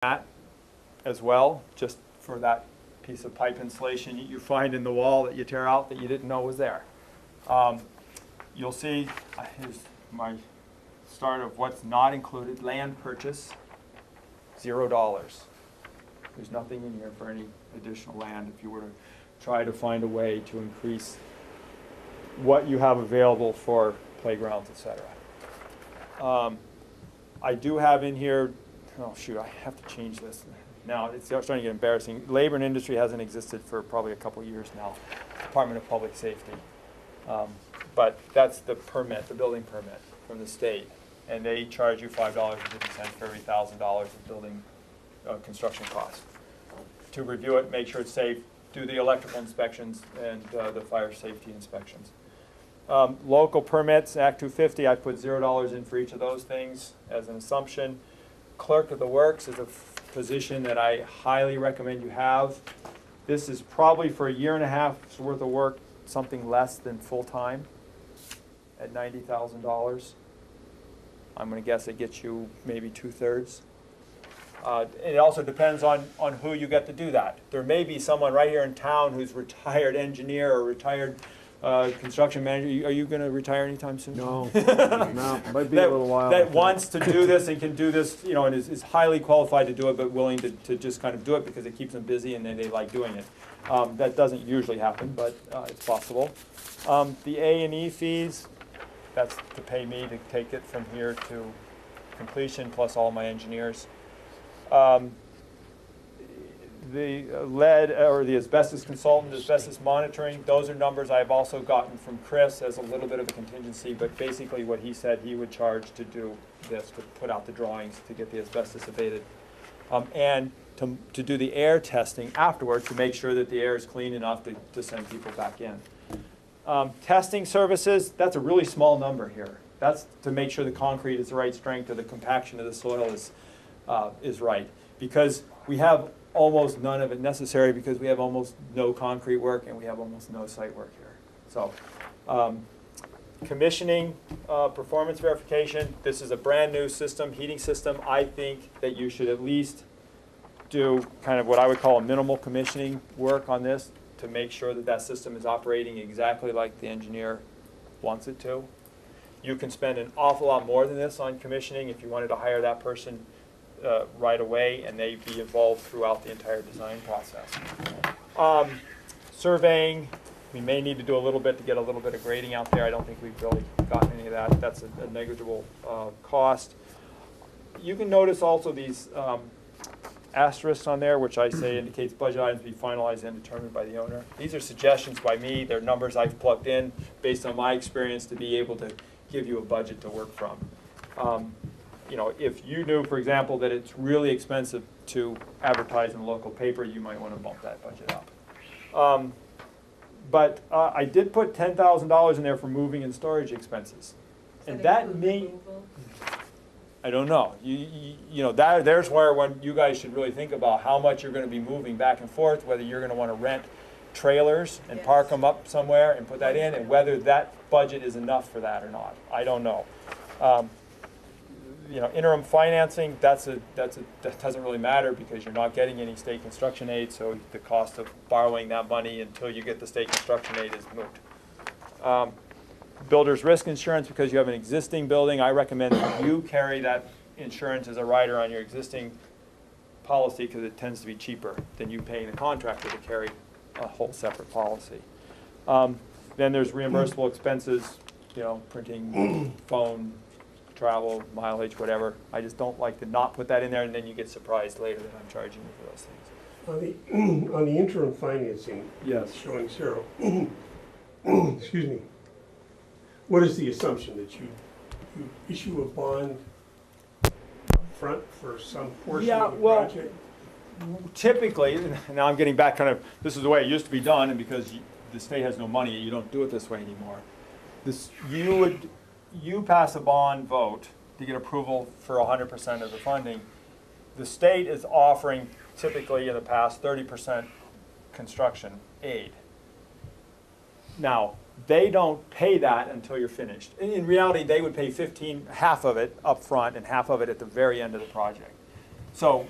that as well, just for that piece of pipe insulation you find in the wall that you tear out that you didn't know was there. You'll see, here's my start of what's not included. Land purchase, $0. There's nothing in here for any additional land if you were to try to find a way to increase what you have available for playgrounds, etc. I do have in here, oh shoot, I have to change this. Now, it's starting to get embarrassing. Labor and industry hasn't existed for probably a couple years now. Department of Public Safety. But that's the permit, the building permit from the state. And they charge you $5.50 for every $1,000 of building construction costs. To review it, make sure it's safe, do the electrical inspections and the fire safety inspections. Local permits, Act 250, I put $0 in for each of those things as an assumption. Clerk of the Works is a position that I highly recommend you have. This is probably for a year and a half's worth of work, something less than full-time at $90,000. I'm going to guess it gets you maybe 2/3. It also depends on who you get to do that. There may be someone right here in town who's retired engineer or retired construction manager. Are you going to retire anytime soon? No, no, might be a little while. That wants to do this and can do this, you know, and is highly qualified to do it, but willing to just kind of do it because it keeps them busy and they like doing it. That doesn't usually happen, but it's possible. The A&E fees, that's to pay me to take it from here to completion, plus all my engineers. The lead or the asbestos consultant, asbestos monitoring, those are numbers I've also gotten from Chris as a little bit of a contingency, but basically what he said he would charge to do this, to put out the drawings to get the asbestos abated. And to do the air testing afterwards to make sure that the air is clean enough to send people back in. Testing services, that's a really small number here. That's to make sure the concrete is the right strength or the compaction of the soil is right. Because we have almost none of it necessary because we have almost no concrete work and we have almost no site work here. So commissioning, performance verification, this is a brand new system, heating system. I think that you should at least do kind of what I would call a minimal commissioning work on this to make sure that that system is operating exactly like the engineer wants it to. You can spend an awful lot more than this on commissioning if you wanted to hire that person right away and they be involved throughout the entire design process. Surveying, we may need to do a little bit to get a little bit of grading out there. I don't think we've really gotten any of that. That's a negligible cost. You can notice also these asterisks on there, which I say indicates budget items to be finalized and determined by the owner. These are suggestions by me. They're numbers I've plugged in based on my experience to be able to give you a budget to work from. You know, if you knew, for example, that it's really expensive to advertise in a local paper, you might want to bump that budget up. But I did put $10,000 in there for moving and storage expenses. And that may, I don't know. You know, there's where when you guys should really think about how much you're going to be moving back and forth, whether you're going to want to rent trailers and park them up somewhere and put that in, and whether that budget is enough for that or not. I don't know. You know, interim financing, that doesn't really matter because you're not getting any state construction aid, so the cost of borrowing that money until you get the state construction aid is moot. Builder's risk insurance, because you have an existing building, I recommend that you carry that insurance as a rider on your existing policy because it tends to be cheaper than you paying the contractor to carry a whole separate policy. Then there's reimbursable expenses, you know, printing, phone, travel, mileage, whatever. I just don't like to not put that in there and then you get surprised later that I'm charging you for those things. On the interim financing, yes, showing zero, excuse me, what is the assumption that you issue a bond up front for some portion of the project? Typically, now I'm getting back kind of, this is the way it used to be done, and because the state has no money, you don't do it this way anymore. You pass a bond vote to get approval for 100% of the funding. The state is offering, typically in the past, 30% construction aid. Now, they don't pay that until you're finished. In reality, they would pay half of it up front and half of it at the very end of the project. So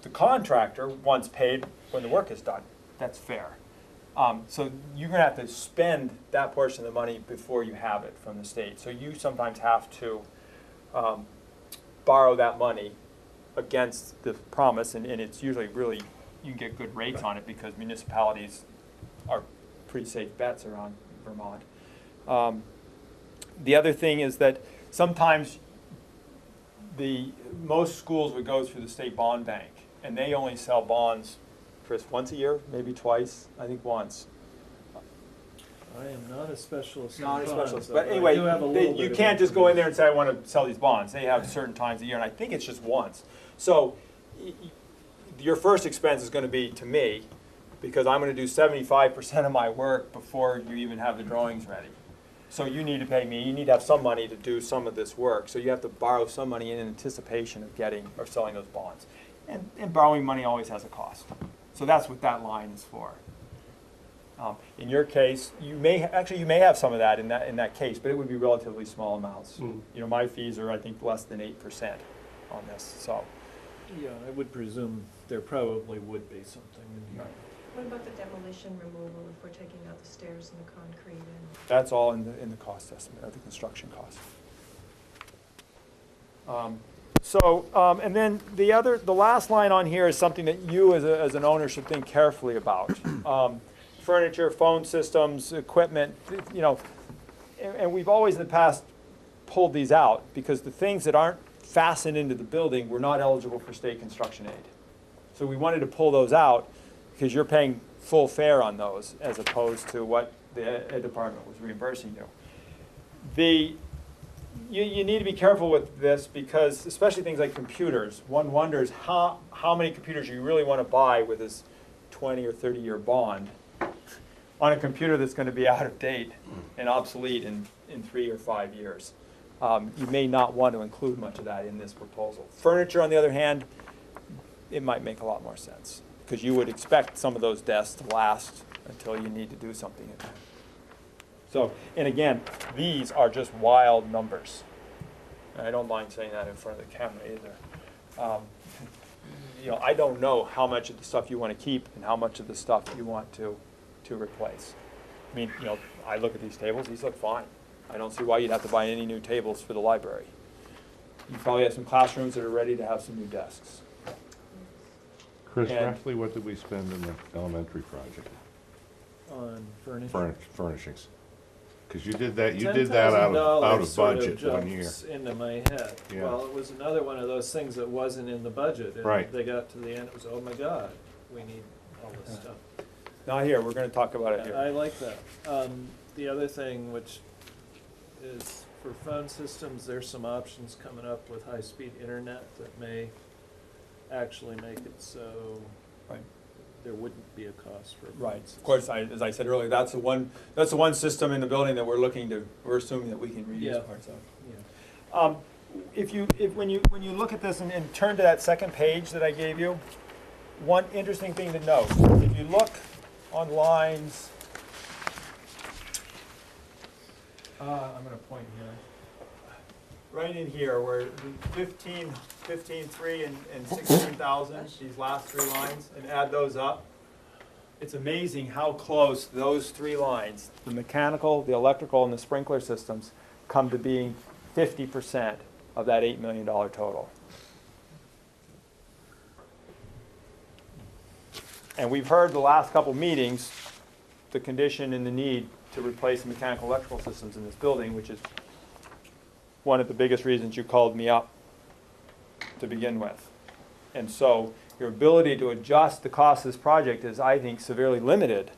the contractor wants paid when the work is done. That's fair. So you're gonna have to spend that portion of the money before you have it from the state. So you sometimes have to borrow that money against the promise, and it's usually really, you can get good rates on it because municipalities are pretty safe bets around Vermont. The other thing is that sometimes most schools would go through the state bond bank, and they only sell bonds, Chris, once a year, maybe twice, I think once. I am not a specialist in Not a bonds, specialist, but but I anyway, do have a little you bit of can't just go in there information. and say, I want to sell these bonds. They have certain times a year, and I think it's just once. So your first expense is going to be to me, because I'm going to do 75% of my work before you even have the drawings ready. So you need to pay me, you need to have some money to do some of this work. So you have to borrow some money in anticipation of getting or selling those bonds. And borrowing money always has a cost. So that's what that line is for. In your case, you may have some of that in that case, but it would be relatively small amounts. Mm. You know, my fees are, I think, less than 8% on this, so. Yeah, I would presume there probably would be something in here. What about the demolition removal if we're taking out the stairs and the concrete and? That's all in the cost estimate, of the construction cost. And then the last line on here is something that you as an owner should think carefully about. Furniture, phone systems, equipment, you know, and we've always in the past pulled these out because the things that aren't fastened into the building were not eligible for state construction aid. So we wanted to pull those out because you're paying full fare on those as opposed to what the Ed department was reimbursing you. You need to be careful with this because, especially things like computers, one wonders how many computers you really want to buy with this 20 or 30-year bond on a computer that's going to be out of date and obsolete in 3 or 5 years. You may not want to include much of that in this proposal. Furniture, on the other hand, it might make a lot more sense because you would expect some of those desks to last until you need to do something. So, and again, these are just wild numbers. And I don't mind saying that in front of the camera either. You know, I don't know how much of the stuff you want to keep and how much of the stuff you want to replace. I mean, you know, I look at these tables, these look fine. I don't see why you'd have to buy any new tables for the library. You probably have some classrooms that are ready to have some new desks. Chris, And- roughly what did we spend in the elementary project? On furniture. Furnishings. Because you did that out $10,000 of sort budget one year. jumps into my head. Yeah. Well, it was another one of those things that wasn't in the budget. Right. And they got to the end, it was, oh my God, we need all this stuff. Not here, we're going to talk about it I here. like that. The other thing, which is for phone systems, there's some options coming up with high-speed internet that may actually make it so Right. there wouldn't be a cost for a phone Right. Of system. course, as I said earlier, that's the one system in the building that we're assuming that we can reuse Yeah. parts of. Yeah. When you look at this and turn to that second page that I gave you, one interesting thing to note, if you look on lines, I'm going to point here, right in here where 15.3 and 16,000, these last 3 lines, and add those up. It's amazing how close those 3 lines, the mechanical, the electrical, and the sprinkler systems, come to being 50% of that $8 million total. And we've heard the last couple meetings, the condition and the need to replace the mechanical electrical systems in this building, which is one of the biggest reasons you called me up to begin with. And so your ability to adjust the cost of this project is, I think, severely limited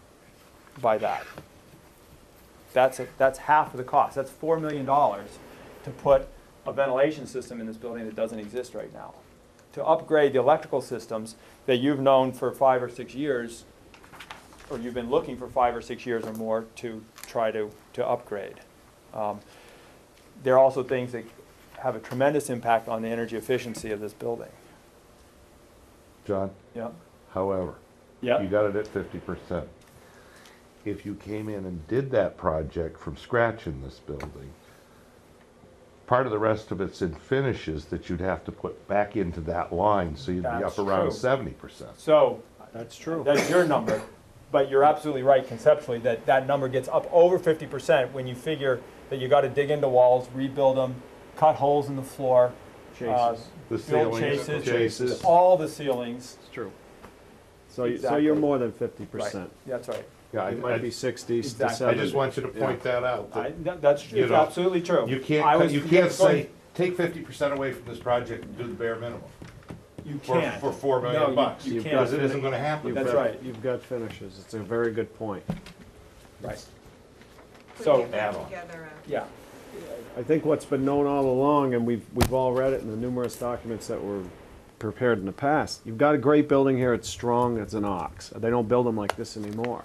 by that. That's half of the cost. That's $4 million to put a ventilation system in this building that doesn't exist right now. To upgrade the electrical systems that you've known for 5 or 6 years, or you've been looking for 5 or 6 years or more to try to upgrade. There are also things that have a tremendous impact on the energy efficiency of this building. John, Yeah. however, Yeah. you got it at 50%. If you came in and did that project from scratch in this building, part of the rest of it's in finishes that you'd have to put back into that line, so you'd be That's up around true. 70%. So, That's true. that's your number, but you're absolutely right conceptually that that number gets up over 50% when you figure that you gotta dig into walls, rebuild them, cut holes in the floor, Chases. The build ceilings, chases, all the ceilings. It's true. So Exactly. you're more than Right, 50%. that's right. Yeah, It might be 60 to Exactly. 70. I just want you to point that out. that That's You it's know, absolutely true. You I was can't, you going- can't say, take 50% away from this project and do the bare minimum You for, can't. for $4 No, million you- bucks. you Because can't. it isn't gonna happen. That's got- right. You've got finishes. It's a very good point. Right. Put So- your head Add-on. together Yeah. I think what's been known all along, and we've all read it in the numerous documents that were prepared in the past, you've got a great building here, it's strong as an ox. They don't build them like this anymore.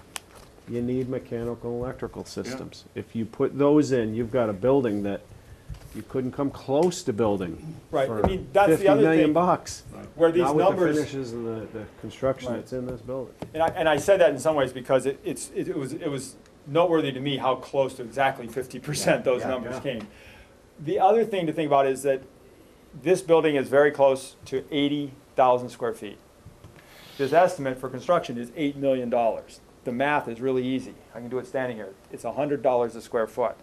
You need mechanical and electrical systems. If you put those in, you've got a building that you couldn't come close to building Right. for I mean, that's the 50 other million thing bucks. where these Not with the numbers. finishes and the construction Right. that's in this building. And I said that in some ways because it was noteworthy to me how close to exactly 50% those Yeah, numbers yeah. came. The other thing to think about is that this building is very close to 80,000 square feet. This estimate for construction is $8 million. The math is really easy. I can do it standing here. It's $100 a square foot.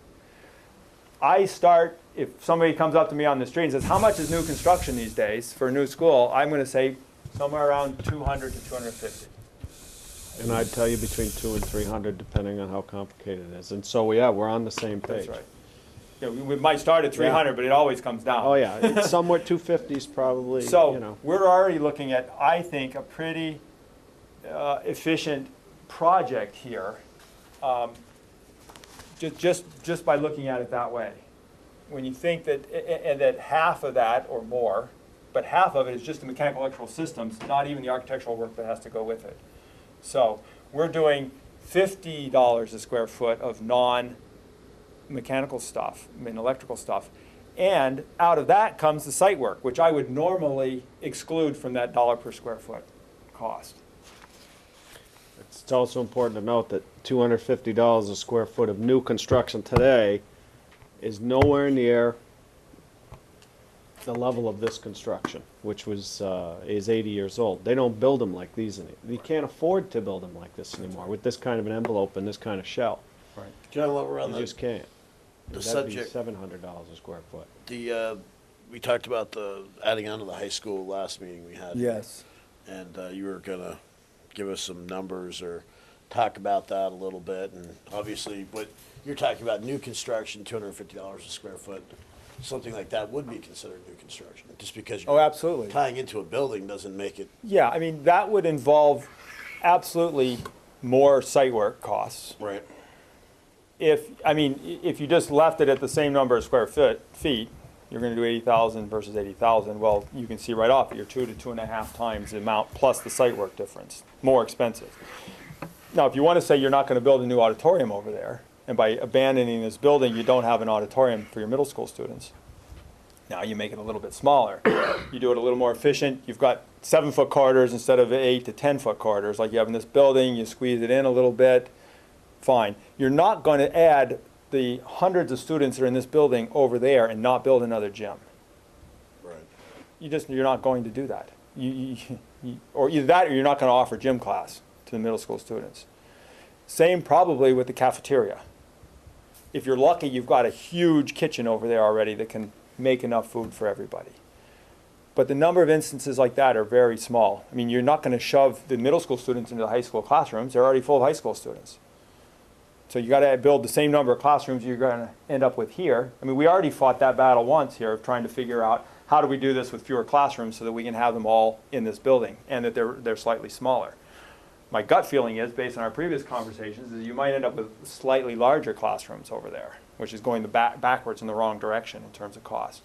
I start, if somebody comes up to me on the street and says, how much is new construction these days for a new school? I'm going to say somewhere around 200 to 250. And I'd tell you between 200 and 300, depending on how complicated it is. And so, yeah, we're on the same page. That's right. Yeah, we might start at 300, but it always comes down. Oh, yeah, it's somewhere 250 is probably, you So know. we're already looking at, I think, a pretty efficient project here, just by looking at it that way. When you think that, and that half of that or more, but half of it is just the mechanical electrical systems, not even the architectural work that has to go with it. So we're doing $50 a square foot of non-mechanical stuff, I mean electrical stuff. And out of that comes the site work, which I would normally exclude from that dollar per square foot cost. It's also important to note that $250 a square foot of new construction today is nowhere near the level of this construction, which is 80 years old. They don't build them like these anymore. You can't afford to build them like this anymore with this kind of an envelope and this kind of shell. Right. John, while we're on You the, just can't. the That'd be subject, $700 a square foot. we talked about the adding on to the high school last meeting we had. Yes. And you were gonna give us some numbers or talk about that a little bit. And obviously, what you're talking about, new construction, $250 a square foot, something like that would be considered new construction. Just because Oh, you're absolutely. tying into a building doesn't make it, Yeah, I mean, that would involve absolutely more site work costs. right? If you just left it at the same number of square feet, you're gonna do 80,000 versus 80,000, well, you can see right off that you're 2 to 2.5 times the amount plus the site work difference, more expensive. Now, if you wanna say you're not gonna build a new auditorium over there, and by abandoning this building, you don't have an auditorium for your middle school students, now you make it a little bit smaller. You do it a little more efficient, you've got 7-foot corridors instead of 8 to 10-foot corridors like you have in this building, you squeeze it in a little bit, fine. You're not going to add the hundreds of students that are in this building over there and not build another gym. Right. You're not going to do that. Or either that or you're not going to offer gym class to the middle school students. Same probably with the cafeteria. If you're lucky, you've got a huge kitchen over there already that can make enough food for everybody. But the number of instances like that are very small. I mean, you're not going to shove the middle school students into the high school classrooms. They're already full of high school students. So you got to build the same number of classrooms you're going to end up with here. I mean, we already fought that battle once here of trying to figure out how do we do this with fewer classrooms so that we can have them all in this building and that they're slightly smaller. My gut feeling is, based on our previous conversations, is you might end up with slightly larger classrooms over there, which is going backwards in the wrong direction in terms of cost.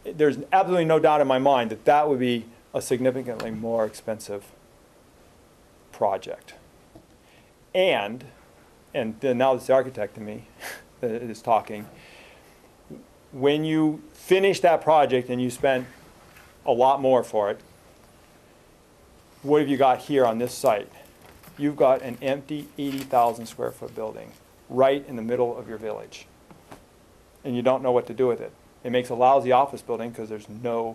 There's absolutely no doubt in my mind that that would be a significantly more expensive project. And then now it's the architect in me that is talking, when you finish that project and you spend a lot more for it, what have you got here on this site? You've got an empty 80,000 square foot building right in the middle of your village. And you don't know what to do with it. It makes a lousy office building because there's no